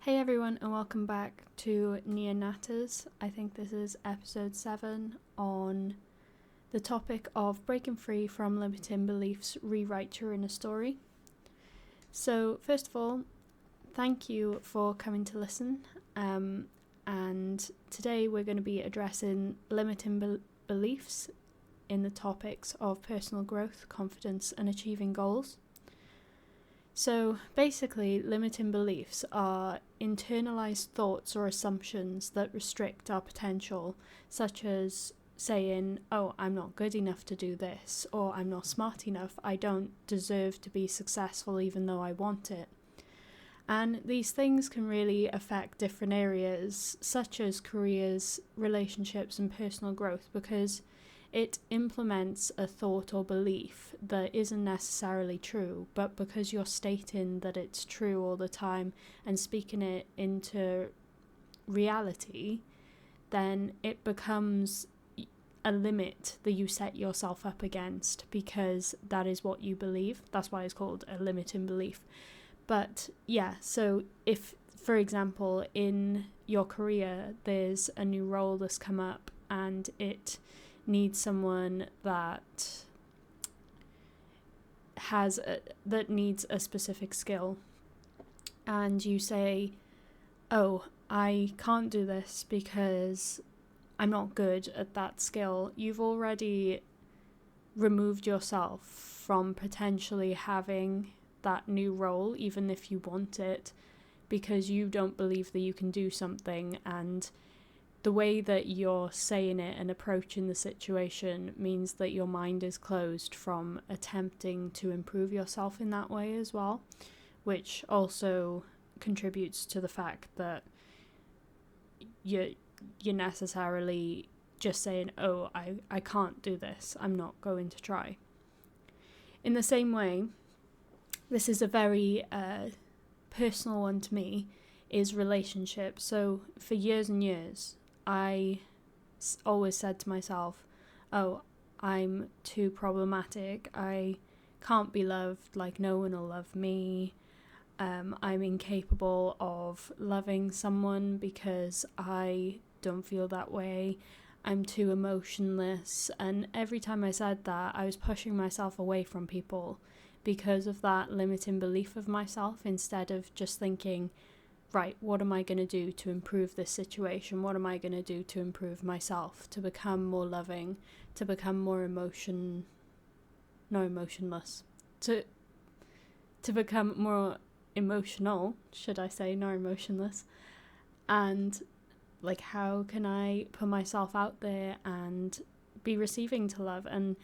Hey everyone, and welcome back to Near Natters. I think this is episode 7 on the topic of breaking free from limiting beliefs, rewrite your inner story. So, first of all, thank you for coming to listen. And today we're going to be addressing limiting beliefs in the topics of personal growth, confidence, and achieving goals. So basically, limiting beliefs are internalized thoughts or assumptions that restrict our potential, such as saying, oh, I'm not good enough to do this, or I'm not smart enough, I don't deserve to be successful even though I want it. And these things can really affect different areas, such as careers, relationships, and personal growth, because it implements a thought or belief that isn't necessarily true, but because you're stating that it's true all the time and speaking it into reality, then it becomes a limit that you set yourself up against because that is what you believe. That's why it's called a limiting belief. But yeah, so if, for example, in your career, there's a new role that's come up and it needs someone that needs a specific skill, and you say, oh, I can't do this because I'm not good at that skill, you've already removed yourself from potentially having that new role, even if you want it, because you don't believe that you can do something. And the way that you're saying it and approaching the situation means that your mind is closed from attempting to improve yourself in that way as well, which also contributes to the fact that you're necessarily just saying, oh, I can't do this, I'm not going to try. In the same way, this is a very personal one to me, is relationships. So for years and years, I always said to myself, oh, I'm too problematic, I can't be loved, like no one will love me, I'm incapable of loving someone because I don't feel that way, I'm too emotionless. And every time I said that, I was pushing myself away from people because of that limiting belief of myself, instead of just thinking, right, what am I going to do to improve this situation? What am I going to do to improve myself, to become more loving, to become more emotionless, to become more emotional, should I say, not emotionless. And like, how can I put myself out there and be receiving to love? And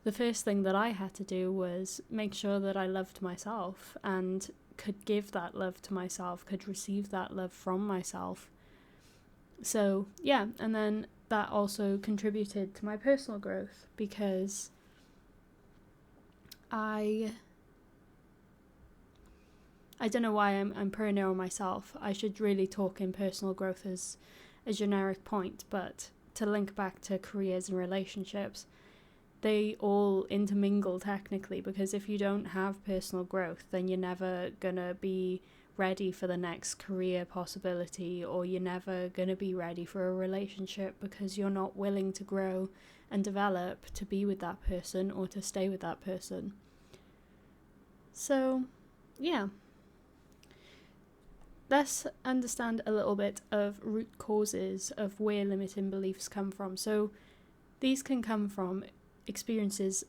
the first thing that I had to do was make sure that I loved myself and could give that love to myself, could receive that love from myself. So yeah, and then that also contributed to my personal growth, because I don't know why I'm pretty narrow myself. I should really talk in personal growth as a generic point, but to link back to careers and relationships, they all intermingle technically, because if you don't have personal growth, then you're never gonna be ready for the next career possibility, or you're never gonna be ready for a relationship because you're not willing to grow and develop to be with that person or to stay with that person. So yeah, let's understand a little bit of root causes of where limiting beliefs come from. So these can come from experiences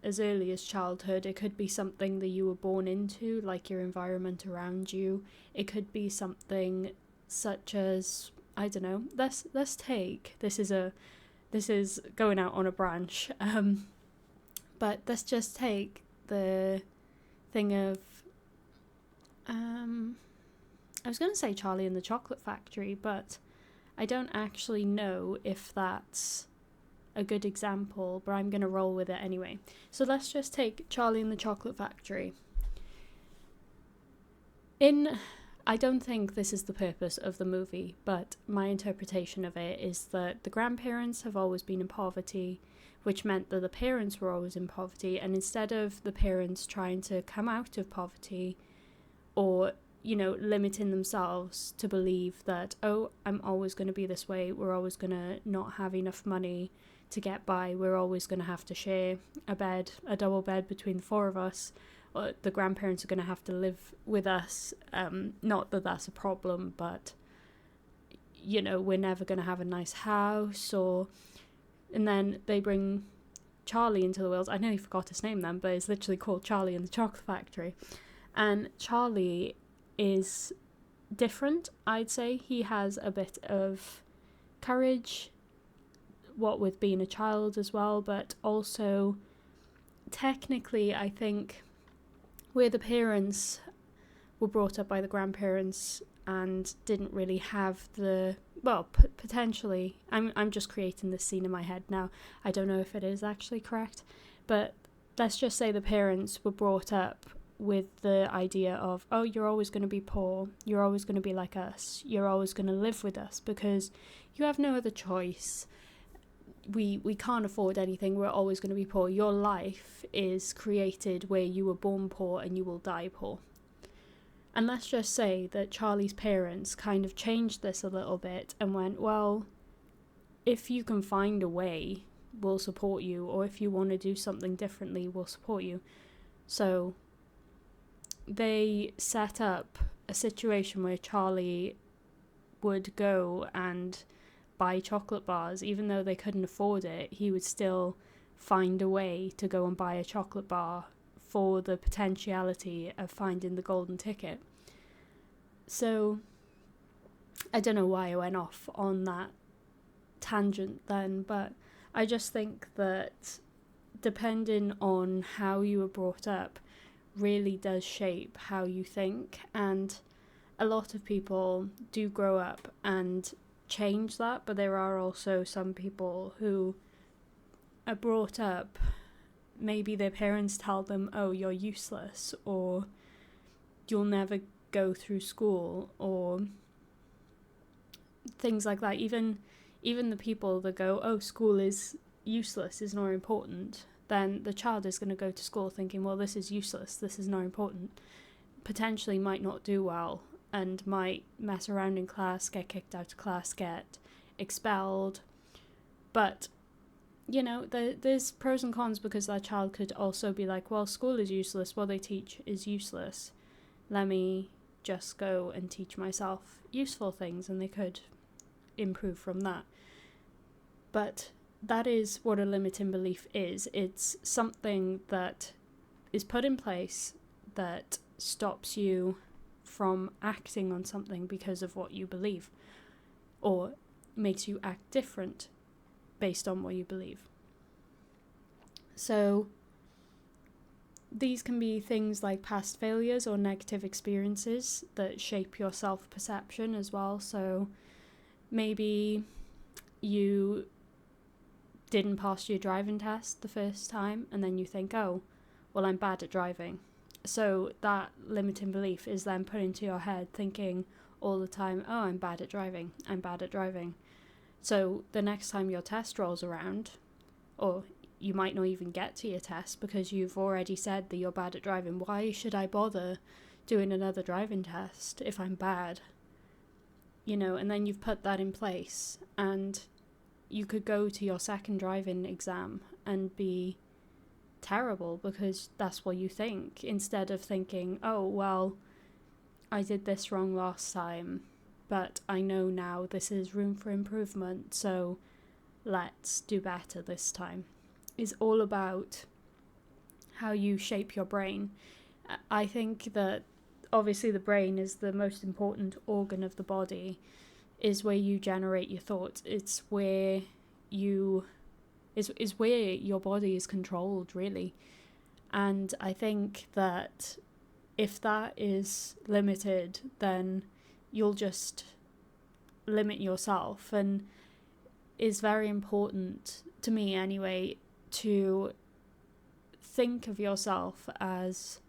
as early as childhood. It could be something that you were born into, like your environment around you. It could be something such as, I don't know, let's take, this is going out on a branch, but let's just take the thing of I was going to say Charlie and the Chocolate Factory, but I don't actually know if that's a good example, but I'm going to roll with it anyway. So let's just take Charlie and the Chocolate Factory. I don't think this is the purpose of the movie, but my interpretation of it is that the grandparents have always been in poverty, which meant that the parents were always in poverty, and instead of the parents trying to come out of poverty or limiting themselves to believe that, oh, I'm always going to be this way, we're always going to not have enough money to get by, we're always going to have to share a double bed between the four of us, or the grandparents are going to have to live with us. Not that that's a problem, but we're never going to have a nice house. And then they bring Charlie into the world. I nearly forgot his name then, but it's literally called Charlie and the Chocolate Factory. And Charlie is different, I'd say. He has a bit of courage, what with being a child as well, but also technically I think where the parents were brought up by the grandparents and didn't really have potentially, I'm just creating this scene in my head now, I don't know if it is actually correct, but let's just say the parents were brought up with the idea of, oh, you're always going to be poor, you're always going to be like us, you're always going to live with us because you have no other choice, we can't afford anything, we're always going to be poor, your life is created where you were born poor and you will die poor. And let's just say that Charlie's parents kind of changed this a little bit and went, well, if you can find a way, we'll support you, or if you want to do something differently, we'll support you. So they set up a situation where Charlie would go and buy chocolate bars. Even though they couldn't afford it, he would still find a way to go and buy a chocolate bar for the potentiality of finding the golden ticket. So I don't know why I went off on that tangent then, but I just think that depending on how you were brought up really does shape how you think, and a lot of people do grow up and change that, but there are also some people who are brought up, maybe their parents tell them, oh, you're useless, or you'll never go through school, or things like that. Even the people that go, oh, school is useless, is not important, then the child is going to go to school thinking, well, this is useless, this is not important, potentially might not do well, and might mess around in class, get kicked out of class, get expelled. But, there's pros and cons, because that child could also be like, well, school is useless, what they teach is useless, let me just go and teach myself useful things, and they could improve from that. But that is what a limiting belief is. It's something that is put in place that stops you from acting on something because of what you believe, or makes you act different based on what you believe. So these can be things like past failures or negative experiences that shape your self-perception as well. So maybe you didn't pass your driving test the first time, and then you think, oh, well, I'm bad at driving. So that limiting belief is then put into your head, thinking all the time, oh, I'm bad at driving, I'm bad at driving. So the next time your test rolls around, or you might not even get to your test because you've already said that you're bad at driving. Why should I bother doing another driving test if I'm bad? And then you've put that in place, and you could go to your second driving exam and be terrible because that's what you think, instead of thinking, oh, well, I did this wrong last time, but I know now this is room for improvement, so let's do better this time. Is all about how you shape your brain. I think that obviously the brain is the most important organ of the body, is where you generate your thoughts. It's where is where your body is controlled, really. And I think that if that is limited, then you'll just limit yourself. And it's very important, to me anyway, to think of yourself as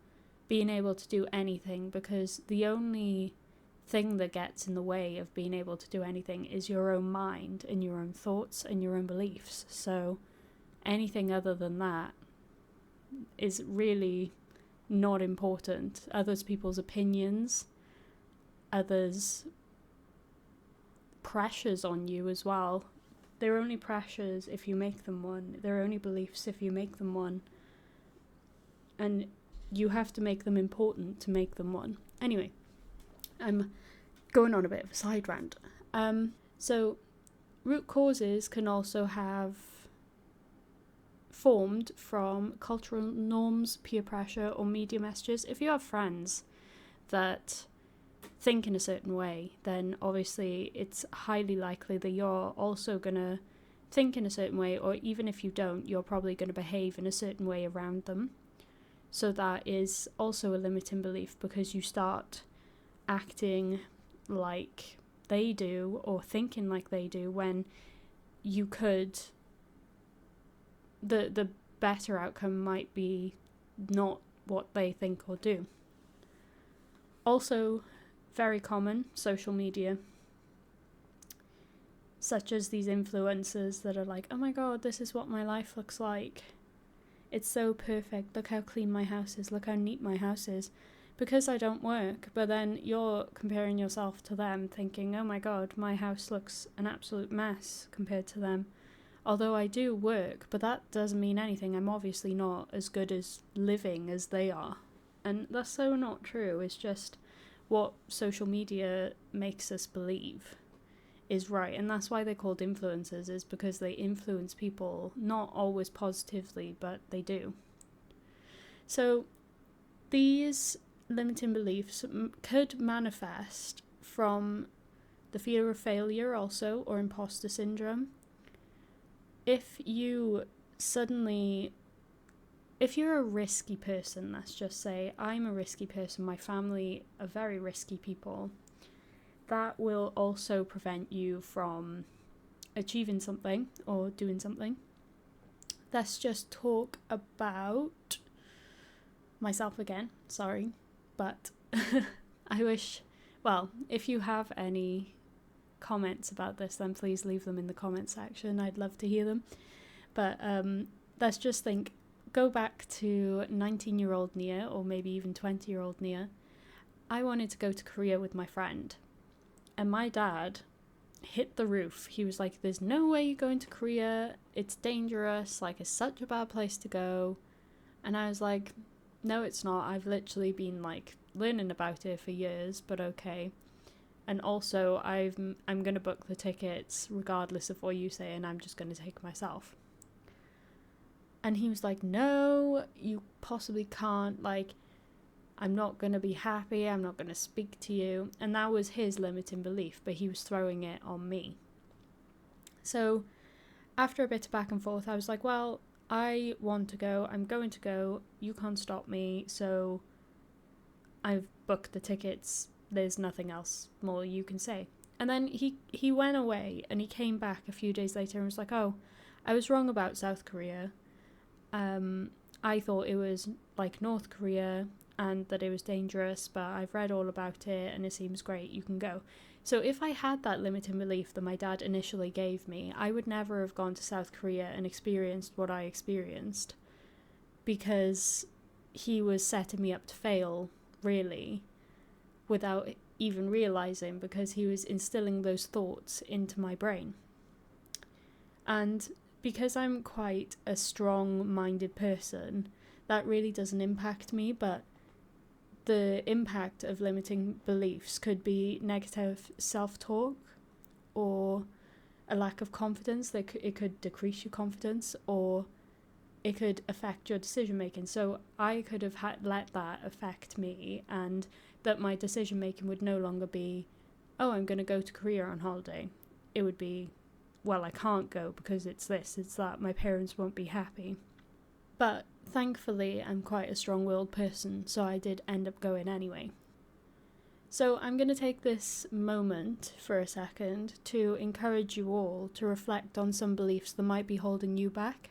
being able to do anything, because the only thing that gets in the way of being able to do anything is your own mind and your own thoughts and your own beliefs. So anything other than that is really not important. Other people's opinions others' pressures on you as well. They're only pressures if you make them one. They're only beliefs if you make them one. And you have to make them important to make them one. Anyway, I'm going on a bit of a side rant. So root causes can also have formed from cultural norms, peer pressure, or media messages. If you have friends that think in a certain way, then obviously it's highly likely that you're also going to think in a certain way, or even if you don't, you're probably going to behave in a certain way around them. So that is also a limiting belief, because you start acting like they do or thinking like they do when you could, the better outcome might be not what they think or do. Also, very common, social media, such as these influencers that are like, oh my god, this is what my life looks like. It's so perfect. Look how clean my house is. Look how neat my house is. Because I don't work, but then you're comparing yourself to them, thinking, oh my god, my house looks an absolute mess compared to them. Although I do work, but that doesn't mean anything. I'm obviously not as good as living as they are. And that's so not true. It's just what social media makes us believe is right. And that's why they're called influencers, is because they influence people, not always positively, but they do. So these limiting beliefs could manifest from the fear of failure also, or imposter syndrome. If you're a risky person, let's just say, I'm a risky person, my family are very risky people, that will also prevent you from achieving something or doing something. Let's just talk about myself again, sorry, but I wish, well, if you have any comments about this, then please leave them in the comment section. I'd love to hear them. But let's just go back to 19-year-old Nia, or maybe even 20-year-old Nia. I wanted to go to Korea with my friend, and my dad hit the roof. He was like, there's no way you're going to Korea, it's dangerous, like it's such a bad place to go. And I was like, no, it's not. I've literally been like learning about it for years, but okay. And also I'm going to book the tickets regardless of what you say, and I'm just going to take myself. And he was like, no, you possibly can't, like, I'm not going to be happy, I'm not going to speak to you. And that was his limiting belief, but he was throwing it on me. So after a bit of back and forth, I was like, well, I want to go, I'm going to go, you can't stop me, so I've booked the tickets, there's nothing else more you can say. And then he went away, and he came back a few days later and was like, oh, I was wrong about South Korea. I thought it was like North Korea and that it was dangerous, but I've read all about it and it seems great, you can go. So if I had that limiting belief that my dad initially gave me, I would never have gone to South Korea and experienced what I experienced, because he was setting me up to fail, really, without even realising, because he was instilling those thoughts into my brain. And because I'm quite a strong-minded person, that really doesn't impact me, but the impact of limiting beliefs could be negative self-talk or a lack of confidence. It could decrease your confidence, or it could affect your decision-making. So I could have let that affect me, and that my decision-making would no longer be, oh, I'm going to go to Korea on holiday. It would be, well, I can't go because it's this, it's that, my parents won't be happy. But thankfully, I'm quite a strong-willed person, so I did end up going anyway. So I'm going to take this moment for a second to encourage you all to reflect on some beliefs that might be holding you back,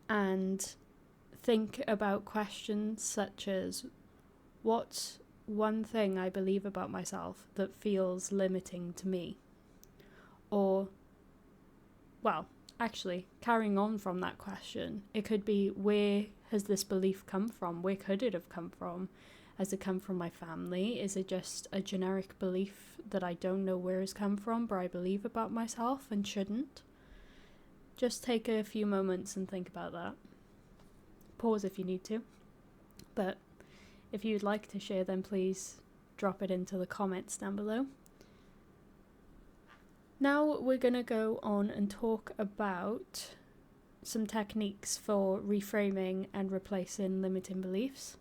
and think about questions such as, what's one thing I believe about myself that feels limiting to me? Or, well, actually, carrying on from that question, it could be, where has this belief come from? Where could it have come from? Has it come from my family? Is it just a generic belief that I don't know where it's come from, but I believe about myself and shouldn't? Just take a few moments and think about that. Pause if you need to. But if you'd like to share, then please drop it into the comments down below. Now we're going to go on and talk about some techniques for reframing and replacing limiting beliefs.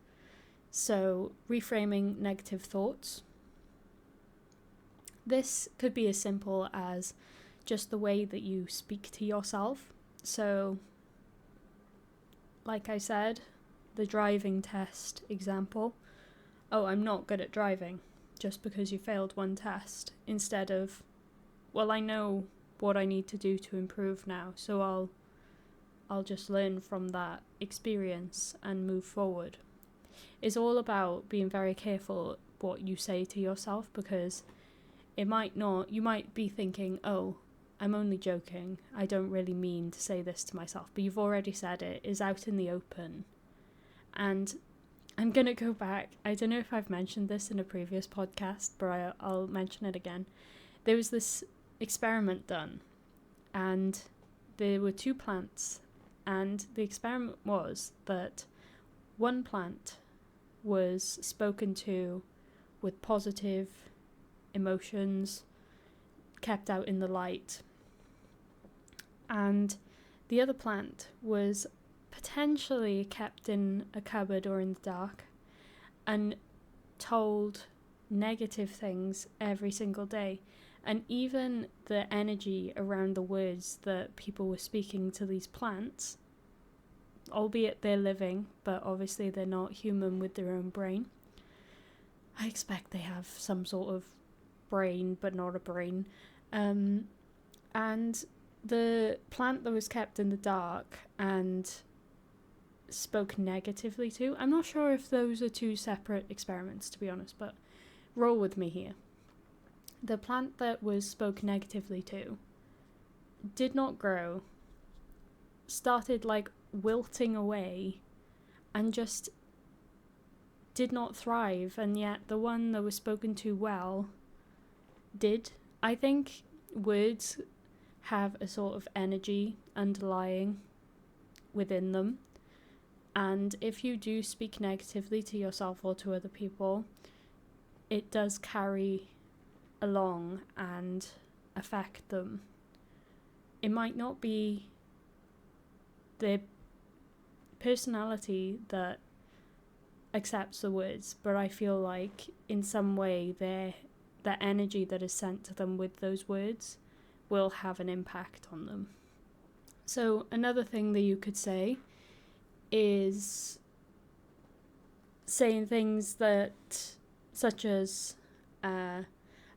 So, reframing negative thoughts. This could be as simple as just the way that you speak to yourself. So, like I said, the driving test example. Oh, I'm not good at driving, just because you failed one test, instead of, well, I know what I need to do to improve now, so I'll just learn from that experience and move forward. It's all about being very careful what you say to yourself, because you might be thinking, oh, I'm only joking, I don't really mean to say this to myself, but you've already said it, it's out in the open. And I'm going to go back, I don't know if I've mentioned this in a previous podcast, but I'll mention it again. There was this experiment done, and there were 2 plants, and the experiment was that one plant was spoken to with positive emotions, kept out in the light, and the other plant was potentially kept in a cupboard or in the dark and told negative things every single day. And even the energy around the words that people were speaking to these plants, albeit they're living, but obviously they're not human with their own brain. I expect they have some sort of brain, but not a brain. And the plant that was kept in the dark and spoke negatively to, I'm not sure if those are 2 separate experiments, to be honest, but roll with me here. The plant that was spoke negatively to did not grow, started like wilting away, and just did not thrive, and yet the one that was spoken to well did. I think words have a sort of energy underlying within them, and if you do speak negatively to yourself or to other people, it does carry along and affect them. It might not be their personality that accepts the words, but I feel like in some way the energy that is sent to them with those words will have an impact on them. So another thing that you could say is saying things that, such as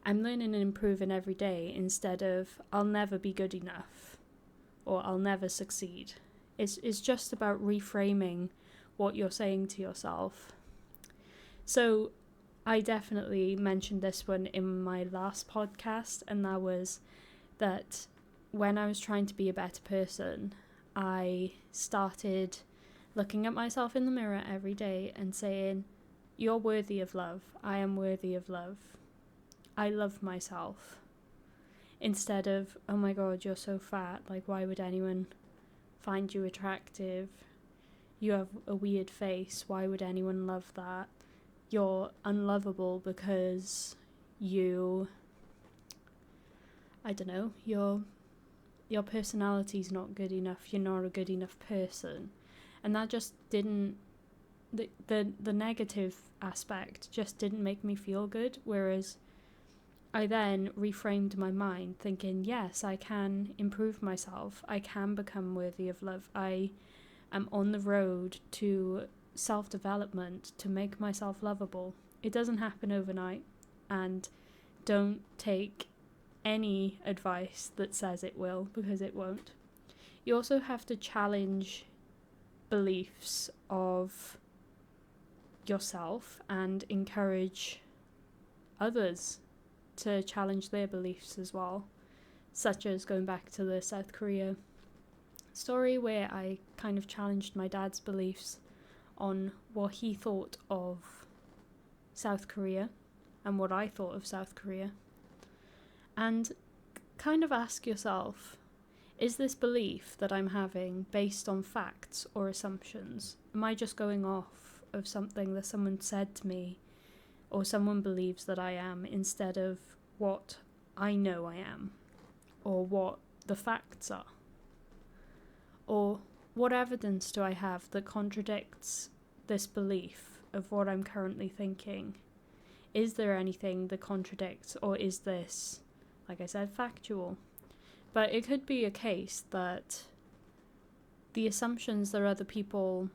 I'm learning and improving every day, instead of I'll never be good enough or I'll never succeed. It's just about reframing what you're saying to yourself. So I definitely mentioned this one in my last podcast, and that was that when I was trying to be a better person, I started looking at myself in the mirror every day and saying, you're worthy of love, I am worthy of love, I love myself, instead of, oh my god, you're so fat, like why would anyone find you attractive, you have a weird face, why would anyone love that, you're unlovable because you, I don't know, your personality's not good enough, you're not a good enough person. And that just didn't, the negative aspect just didn't make me feel good, whereas I then reframed my mind thinking, yes, I can improve myself, I can become worthy of love, I am on the road to self-development to make myself lovable. It doesn't happen overnight, and don't take any advice that says it will, because it won't. You also have to challenge beliefs of yourself and encourage others to challenge their beliefs as well, such as going back to the South Korea story where I kind of challenged my dad's beliefs on what he thought of South Korea and what I thought of South Korea, and kind of ask yourself, is this belief that I'm having based on facts or assumptions? Am I just going off of something that someone said to me or someone believes that I am instead of what I know I am or what the facts are? Or what evidence do I have that contradicts this belief of what I'm currently thinking? Is there anything that contradicts, or is this, like I said, factual? But it could be a case that the assumptions that other people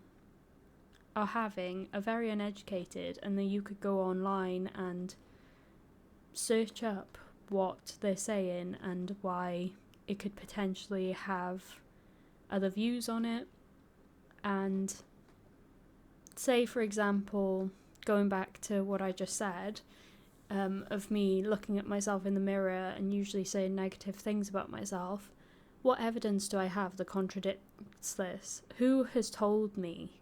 are having are very uneducated, and then you could go online and search up what they're saying and why it could potentially have other views on it. And say, for example, going back to what I just said, of me looking at myself in the mirror and usually saying negative things about myself, what evidence do I have that contradicts this? Who has told me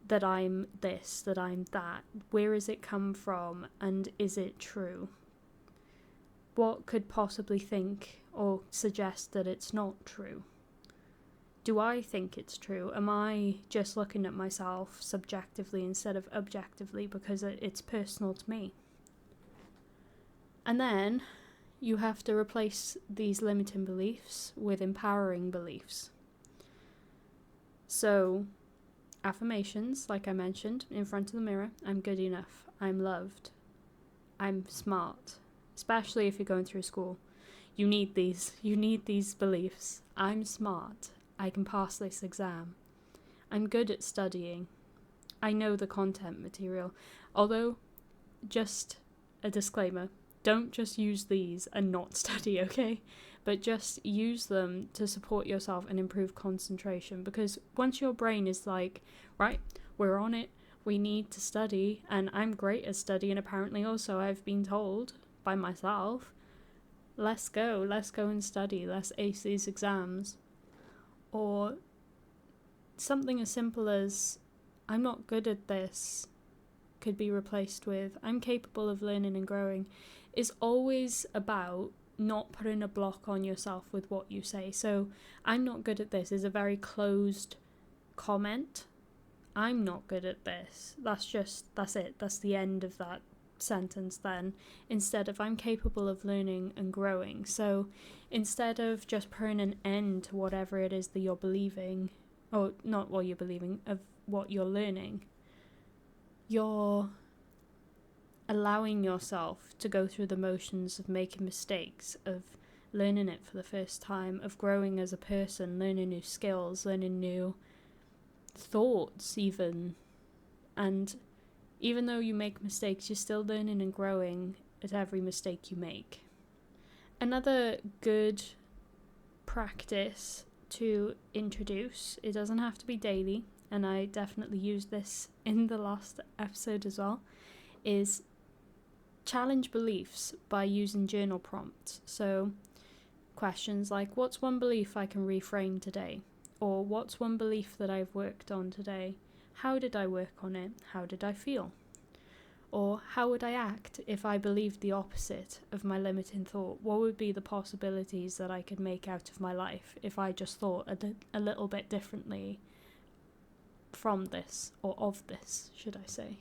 that I'm this, that I'm that? Where has it come from, and is it true? What could possibly think or suggest that it's not true? Do I think it's true? Am I just looking at myself subjectively instead of objectively because it's personal to me? And then you have to replace these limiting beliefs with empowering beliefs. So, affirmations, like I mentioned, in front of the mirror: I'm good enough, I'm loved, I'm smart. Especially if you're going through school. You need these beliefs. I'm smart, I can pass this exam, I'm good at studying, I know the content material. Although, just a disclaimer, don't just use these and not study, okay? But just use them to support yourself and improve concentration, because once your brain is like, right, we're on it, we need to study, and I'm great at studying apparently also, I've been told by myself, let's go and study, let's ace these exams. Or something as simple as, I'm not good at this, could be replaced with, I'm capable of learning and growing. Is always about not putting a block on yourself with what you say. So, I'm not good at this is a very closed comment. I'm not good at this. That's it. That's the end of that sentence then. Instead of, I'm capable of learning and growing. So, instead of just putting an end to whatever it is that you're believing, or not what you're believing, of what you're learning, you're allowing yourself to go through the motions of making mistakes, of learning it for the first time, of growing as a person, learning new skills, learning new thoughts even. And even though you make mistakes, you're still learning and growing at every mistake you make. Another good practice to introduce, it doesn't have to be daily, and I definitely used this in the last episode as well, is challenge beliefs by using journal prompts. So questions like, what's one belief I can reframe today? Or what's one belief that I've worked on today? How did I work on it? How did I feel? Or how would I act if I believed the opposite of my limiting thought? What would be the possibilities that I could make out of my life if I just thought a little bit differently from this, or of this, should I say?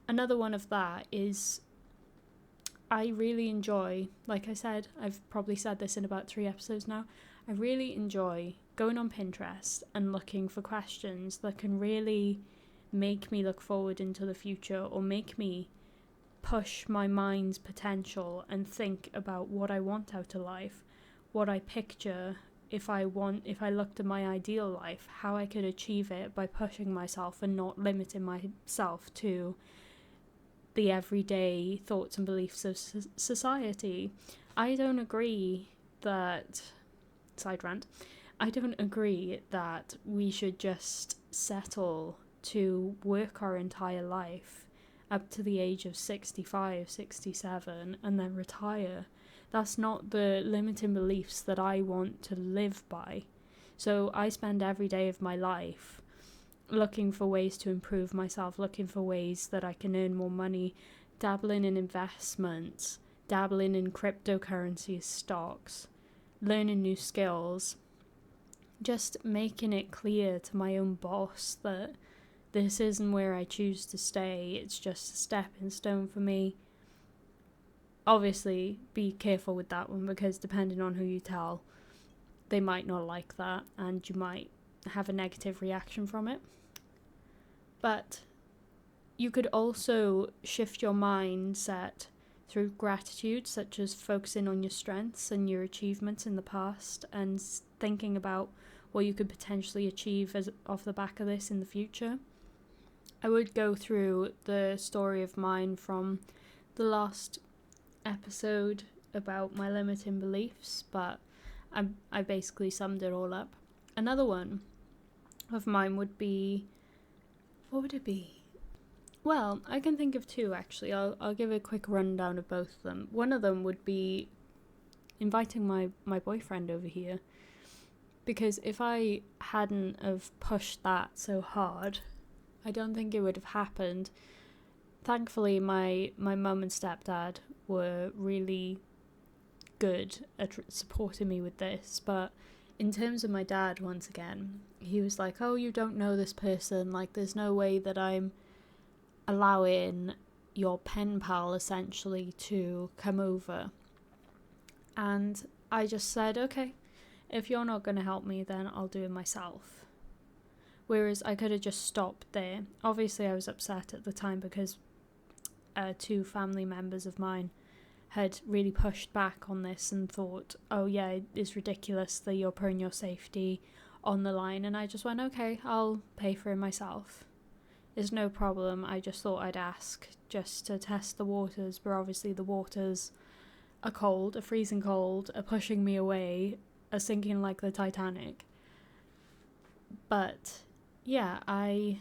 Another one of that is, I really enjoy, like I said, I've probably said this in about 3 episodes now, I really enjoy going on Pinterest and looking for questions that can really make me look forward into the future, or make me push my mind's potential and think about what I want out of life, what I picture if I looked at my ideal life, how I could achieve it by pushing myself and not limiting myself to the everyday thoughts and beliefs of society. I don't agree that, side rant, I don't agree that we should just settle to work our entire life up to the age of 65, 67 and then retire. That's not the limiting beliefs that I want to live by. So I spend every day of my life looking for ways to improve myself, looking for ways that I can earn more money, dabbling in investments, dabbling in cryptocurrency stocks, learning new skills, just making it clear to my own boss that this isn't where I choose to stay, it's just a stepping stone for me. Obviously, be careful with that one, because depending on who you tell, they might not like that and you might have a negative reaction from it. But you could also shift your mindset through gratitude, such as focusing on your strengths and your achievements in the past and thinking about what you could potentially achieve off the back of this in the future. I would go through the story of mine from the last episode about my limiting beliefs, but I basically summed it all up. Another one of mine would be, what would it be? Well, I can think of two actually. I'll give a quick rundown of both of them. One of them would be inviting my boyfriend over here, because if I hadn't have pushed that so hard, I don't think it would have happened. Thankfully, my mum and stepdad were really good at supporting me with this, but in terms of my dad, once again, he was like, oh, you don't know this person, like there's no way that I'm allowing your pen pal essentially to come over. And I just said, okay, if you're not going to help me, then I'll do it myself. Whereas I could have just stopped there. Obviously I was upset at the time because two family members of mine had really pushed back on this and thought, oh yeah, it's ridiculous that you're putting your safety on the line. And I just went, okay, I'll pay for it myself. It's no problem. I just thought I'd ask just to test the waters, but obviously the waters are cold, are freezing cold, are pushing me away, are sinking like the Titanic. But yeah, I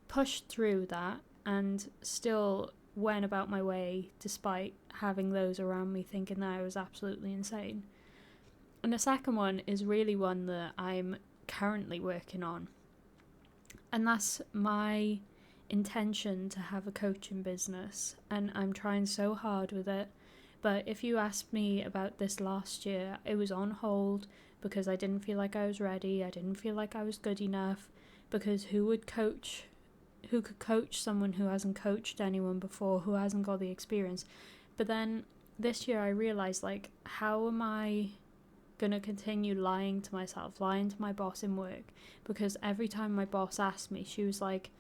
pushed through that and still went about my way despite having those around me thinking that I was absolutely insane. And the second one is really one that I'm currently working on. And that's my intention to have a coaching business. And I'm trying so hard with it. But if you asked me about this last year, it was on hold because I didn't feel like I was ready. I didn't feel like I was good enough, because who could coach someone who hasn't coached anyone before, who hasn't got the experience? But then this year I realized, like, how am I gonna continue lying to myself, lying to my boss in work? Because every time my boss asked me, she was like,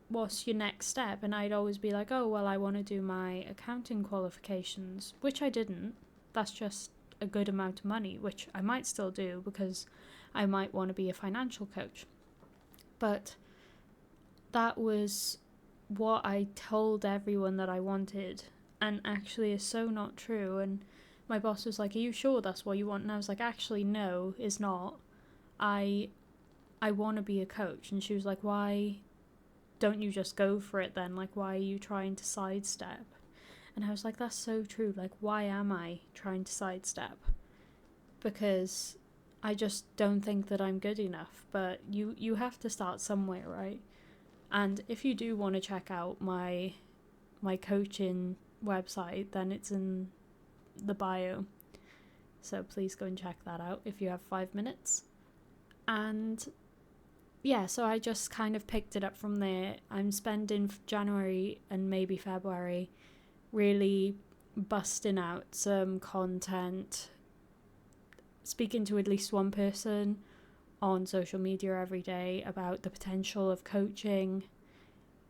what's your next step? And I'd always be like, oh, well, I want to do my accounting qualifications, which I didn't. That's just a good amount of money, which I might still do because I might want to be a financial coach. But that was what I told everyone that I wanted, and actually is so not true. And my boss was like, are you sure that's what you want? And I was like, actually, no, it's not. I want to be a coach. And she was like, why don't you just go for it then? Like, why are you trying to sidestep? And I was like, that's so true. Like, why am I trying to sidestep? Because I just don't think that I'm good enough. But you have to start somewhere, right? And if you do want to check out my coaching website, then it's in the bio. So please go and check that out if you have 5 minutes. And yeah, so I just kind of picked it up from there. I'm spending January and maybe February really busting out some content, speaking to at least one person on social media every day about the potential of coaching,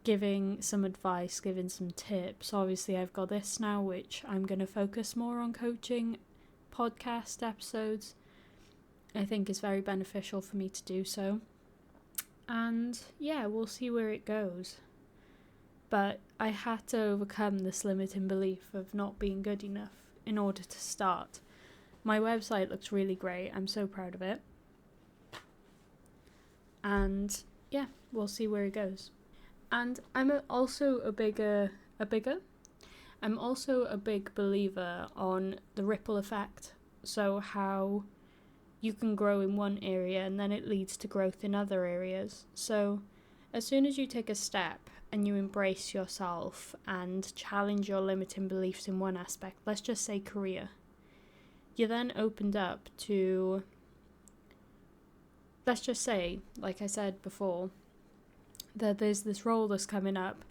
giving some advice, giving some tips. Obviously, I've got this now, which I'm going to focus more on coaching podcast episodes. I think is very beneficial for me to do so. And yeah, we'll see where it goes. But I had to overcome this limiting belief of not being good enough in order to start. My website looks really great. I'm so proud of it. And yeah, we'll see where it goes. And I'm also a big believer on the ripple effect. So how you can grow in one area and then it leads to growth in other areas. So as soon as you take a step and you embrace yourself and challenge your limiting beliefs in one aspect, let's just say career, you're then opened up to, let's just say, like I said before, that there's this role that's coming up.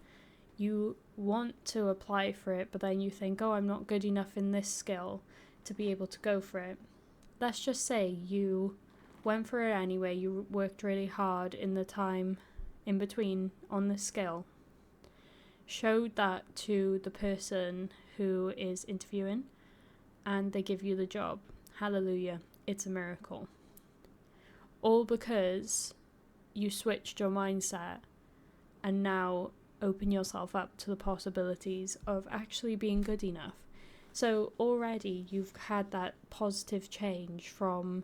You want to apply for it, but then you think, oh, I'm not good enough in this skill to be able to go for it. Let's just say you went for it anyway, you worked really hard in the time in between on this skill, showed that to the person who is interviewing, and they give you the job. Hallelujah, it's a miracle. All because you switched your mindset and now open yourself up to the possibilities of actually being good enough. So already you've had that positive change from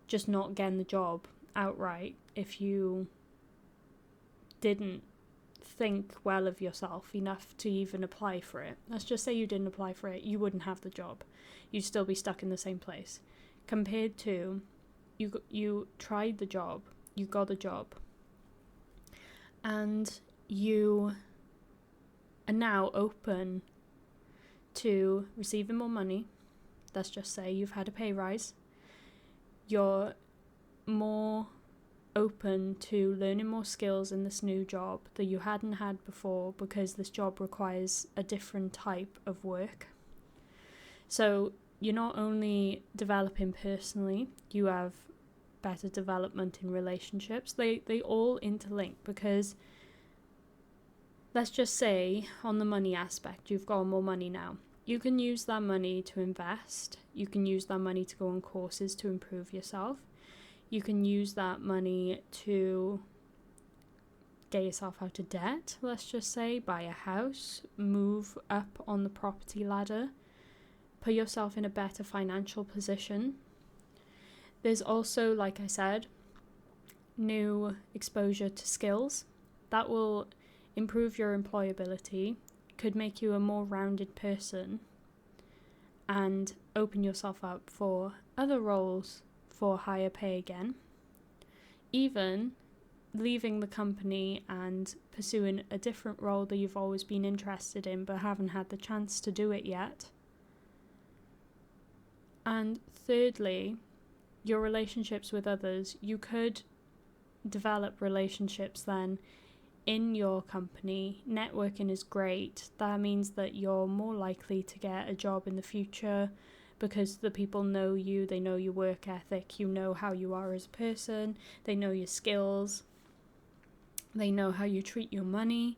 just not getting the job outright if you didn't think well of yourself enough to even apply for it. Let's just say you didn't apply for it, you wouldn't have the job. You'd still be stuck in the same place. Compared to you tried the job, you got a job, and you are now open to receiving more money. Let's just say you've had a pay rise. You're more open to learning more skills in this new job that you hadn't had before, because this job requires a different type of work. So you're not only developing personally, you have better development in relationships. They all interlink, because let's just say on the money aspect, you've got more money now. You can use that money to invest. You can use that money to go on courses to improve yourself. You can use that money to get yourself out of debt, let's just say, buy a house, move up on the property ladder, put yourself in a better financial position. There's also, like I said, new exposure to skills that will improve your employability, could make you a more rounded person, and open yourself up for other roles for higher pay again. Even leaving the company and pursuing a different role that you've always been interested in but haven't had the chance to do it yet. And thirdly, your relationships with others. You could develop relationships then in your company. Networking is great. That means that you're more likely to get a job in the future, because the people know you, they know your work ethic, you know how you are as a person, they know your skills, they know how you treat your money.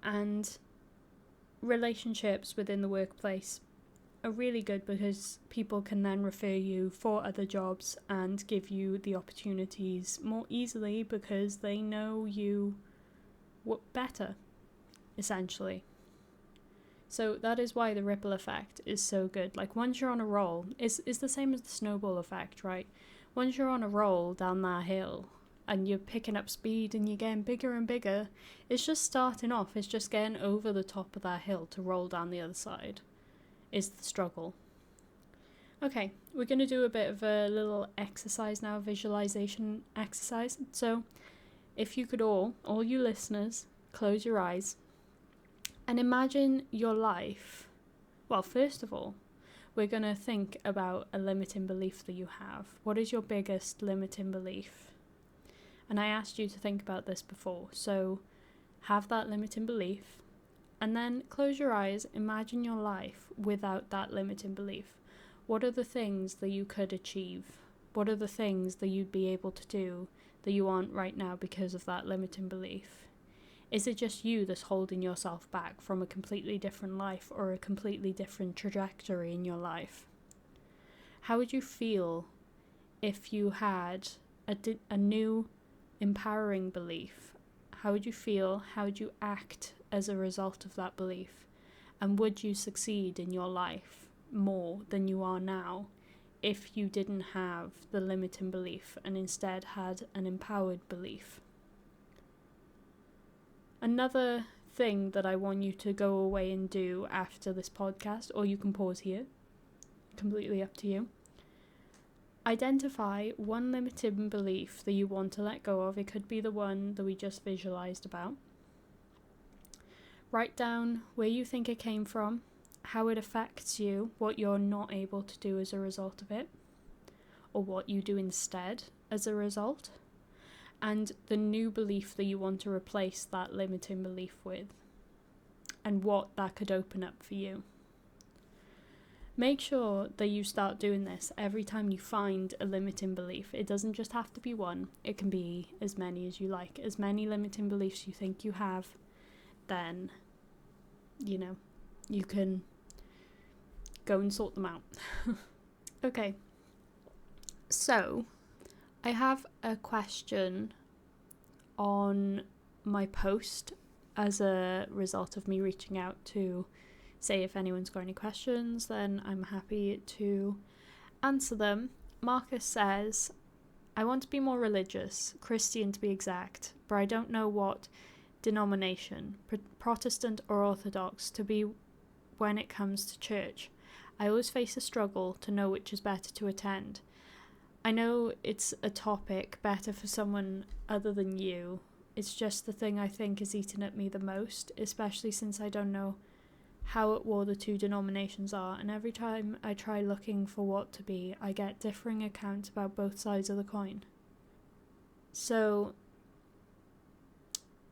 And relationships within the workplace are really good, because people can then refer you for other jobs and give you the opportunities more easily, because they know you better, essentially. So that is why the ripple effect is so good. Like, once you're on a roll, it's the same as the snowball effect, right? Once you're on a roll down that hill and you're picking up speed and you're getting bigger and bigger, it's just starting off, it's just getting over the top of that hill to roll down the other side is the struggle. Okay, we're going to do a bit of a little exercise now, visualization exercise. So if you could all you listeners, close your eyes and imagine your life. Well, first of all, we're going to think about a limiting belief that you have. What is your biggest limiting belief? And I asked you to think about this before. So have that limiting belief, and then close your eyes, imagine your life without that limiting belief. What are the things that you could achieve? What are the things that you'd be able to do that you aren't right now because of that limiting belief? Is it just you that's holding yourself back from a completely different life or a completely different trajectory in your life? How would you feel if you had a new empowering belief? How would you feel? How would you act as a result of that belief? And would you succeed in your life more than you are now if you didn't have the limiting belief and instead had an empowered belief? Another thing that I want you to go away and do after this podcast, or you can pause here, completely up to you. Identify one limiting belief that you want to let go of. It could be the one that we just visualized about. Write down where you think it came from, how it affects you, what you're not able to do as a result of it, or what you do instead as a result, and the new belief that you want to replace that limiting belief with, and what that could open up for you. Make sure that you start doing this every time you find a limiting belief. It doesn't just have to be one, it can be as many as you like. As many limiting beliefs you think you have, then, you can go and sort them out. Okay, so I have a question on my post as a result of me reaching out to say if anyone's got any questions, then I'm happy to answer them. Marcus says, I want to be more religious, Christian to be exact, but I don't know what denomination, Protestant or Orthodox, to be when it comes to church. I always face a struggle to know which is better to attend. I know it's a topic better for someone other than you. It's just the thing I think is eating at me the most, especially since I don't know how at war the two denominations are, and every time I try looking for what to be, I get differing accounts about both sides of the coin. So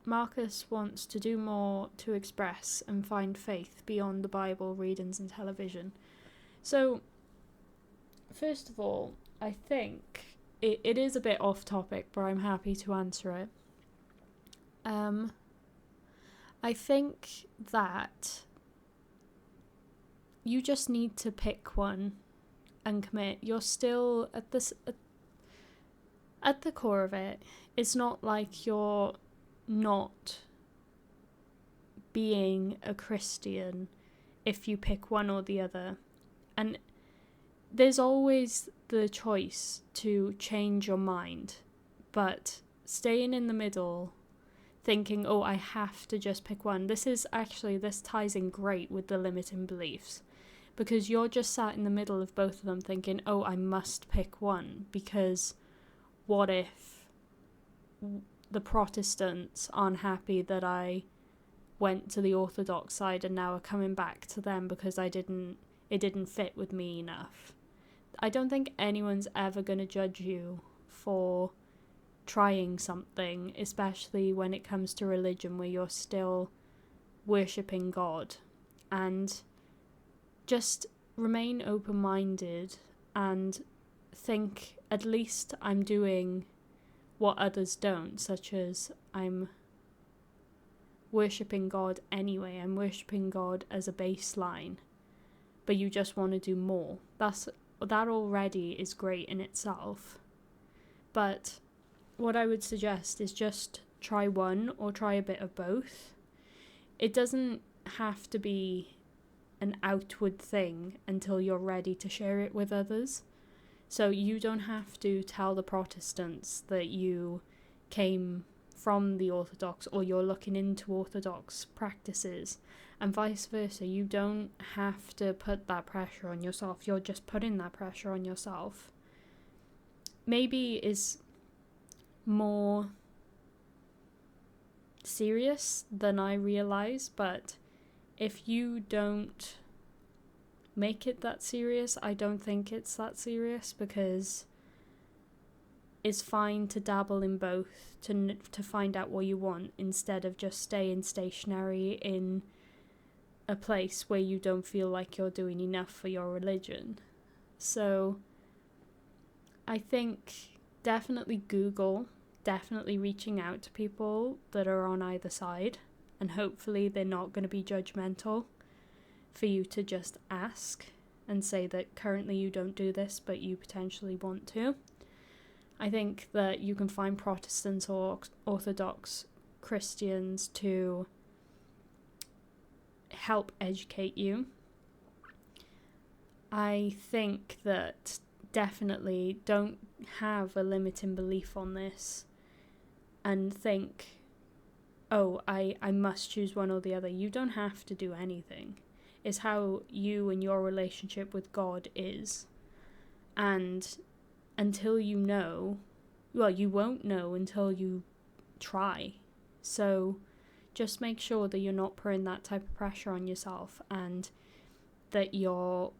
Marcus wants to do more to express and find faith beyond the Bible, readings and television. So first of all, I think it is a bit off topic, but I'm happy to answer it. I think that you just need to pick one and commit. You're still at the core of it. It's not like you're not being a Christian if you pick one or the other. And there's always the choice to change your mind, but staying in the middle, thinking, oh, I have to just pick one. This ties in great with the limiting beliefs, because you're just sat in the middle of both of them thinking, oh, I must pick one, because what if the Protestants aren't happy that I went to the Orthodox side and now are coming back to them because it didn't fit with me enough. I don't think anyone's ever going to judge you for trying something, especially when it comes to religion where you're still worshipping God. And just remain open-minded and think, at least I'm doing what others don't, such as I'm worshipping God anyway. I'm worshipping God as a baseline, but you just want to do more. That already is great in itself. But what I would suggest is just try one or try a bit of both. It doesn't have to be an outward thing until you're ready to share it with others. So you don't have to tell the Protestants that you came from the Orthodox or you're looking into Orthodox practices, and vice versa. You don't have to put that pressure on yourself. You're just putting that pressure on yourself. Maybe is more serious than I realize, but if you don't make it that serious, I don't think it's that serious, because it's fine to dabble in both to find out what you want, instead of just staying stationary in a place where you don't feel like you're doing enough for your religion. So I think definitely Google, definitely reaching out to people that are on either side, and hopefully they're not going to be judgmental for you to just ask and say that currently you don't do this but you potentially want to. I think that you can find Protestants or Orthodox Christians to help educate you. I think that definitely don't have a limiting belief on this and think, oh, I must choose one or the other. You don't have to do anything. It's how you and your relationship with God is. And until you know, well, you won't know until you try. So just make sure that you're not putting that type of pressure on yourself, and that you're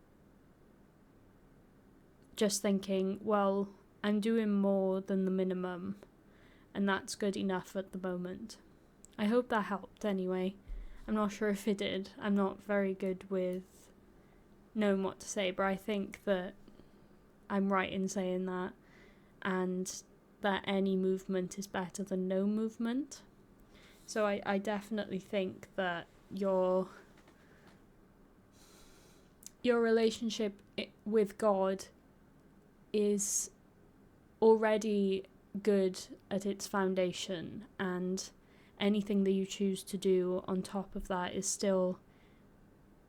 just thinking, well, I'm doing more than the minimum, and that's good enough at the moment. I hope that helped anyway. I'm not sure if it did. I'm not very good with knowing what to say, but I think that I'm right in saying that, and that any movement is better than no movement. So I definitely think that your relationship with God is already good at its foundation, and anything that you choose to do on top of that is still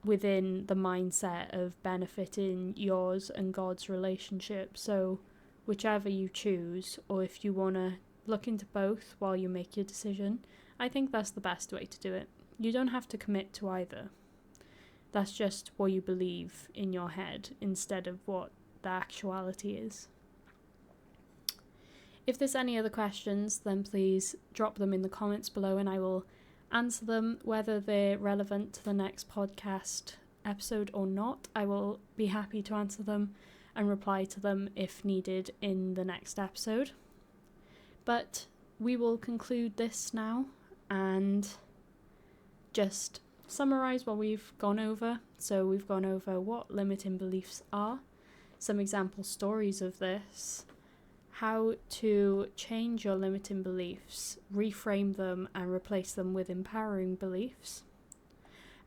within the mindset of benefiting yours and God's relationship. So whichever you choose, or if you want to look into both while you make your decision, I think that's the best way to do it. You don't have to commit to either. That's just what you believe in your head instead of what the actuality is. If there's any other questions, then please drop them in the comments below and I will answer them, whether they're relevant to the next podcast episode or not. I will be happy to answer them and reply to them if needed in the next episode. But we will conclude this now and just summarize what we've gone over. So we've gone over what limiting beliefs are, some example stories of this, how to change your limiting beliefs, reframe them and replace them with empowering beliefs.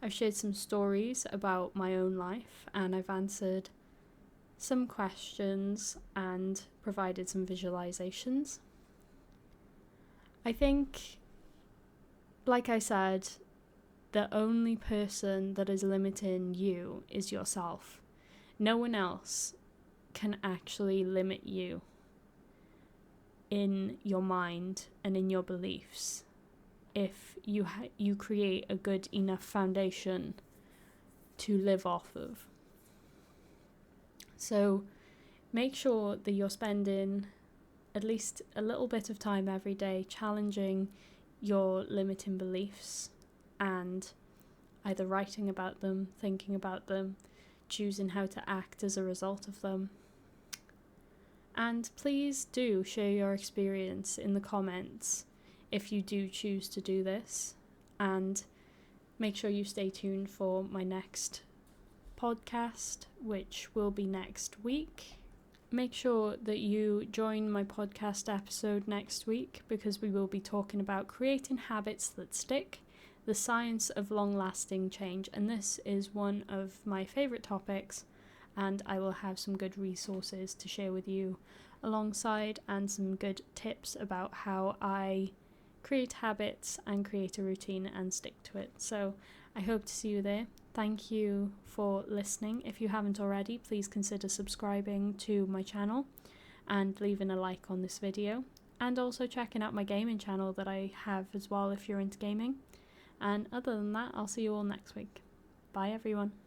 I've shared some stories about my own life, and I've answered some questions and provided some visualizations. I think, like I said, the only person that is limiting you is yourself. No one else can actually limit you in your mind and in your beliefs if you create a good enough foundation to live off of. So make sure that you're spending at least a little bit of time every day challenging your limiting beliefs and either writing about them, thinking about them, choosing how to act as a result of them. And please do share your experience in the comments if you do choose to do this. And make sure you stay tuned for my next podcast, which will be next week. Make sure that you join my podcast episode next week, because we will be talking about creating habits that stick, the science of long-lasting change. And this is one of my favourite topics, and I will have some good resources to share with you alongside, and some good tips about how I create habits and create a routine and stick to it. So I hope to see you there. Thank you for listening. If you haven't already, please consider subscribing to my channel and leaving a like on this video, and also checking out my gaming channel that I have as well if you're into gaming. And other than that, I'll see you all next week. Bye everyone.